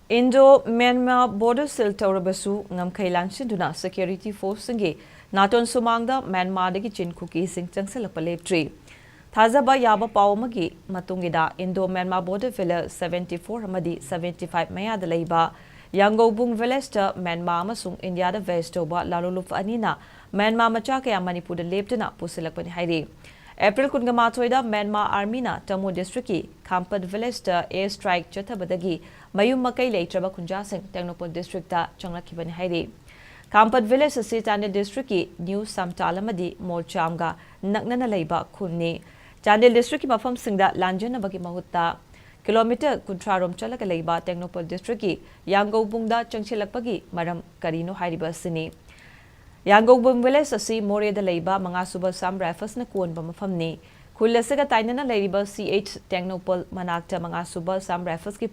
Indo-Myanmar border seal tawrabasu ngamkhai lansiduna security force singe naton sumangda Myanmar dagi Chin-Kuki Sing changsillakpa leptri. Thazaba yaba pawamagi matungida Indo-Myanmar border village 74 amadi 75 mayada leiba Yangobung village ta Myanmar amasung India da west toba laluluf anina Myanmar macha kaya Manipur da leptana pusilakpani hairi. April kungamathoida Myanmar Army na Tamu district ki Kampat village ta air strike chathabadagi mayum makai leitraba kunjasing Technopol district ta changlakibani hairi. Kampat village asi Chandel district ki New Samtalamadi Molchamga naknana leiba khunni. Chandel district ki mafam singda lanjana bagi mahutta kilometer kuntrarom chalaka leiba Technopol district ki Yangobungda changsillakpagi maram karino hairiba sini. Yangobung village asi more da leiba mga suba sam rifles na kuon ba mafamni. Khulasaga tainana leiba CH Technopol manakta mga suba sam rifles ki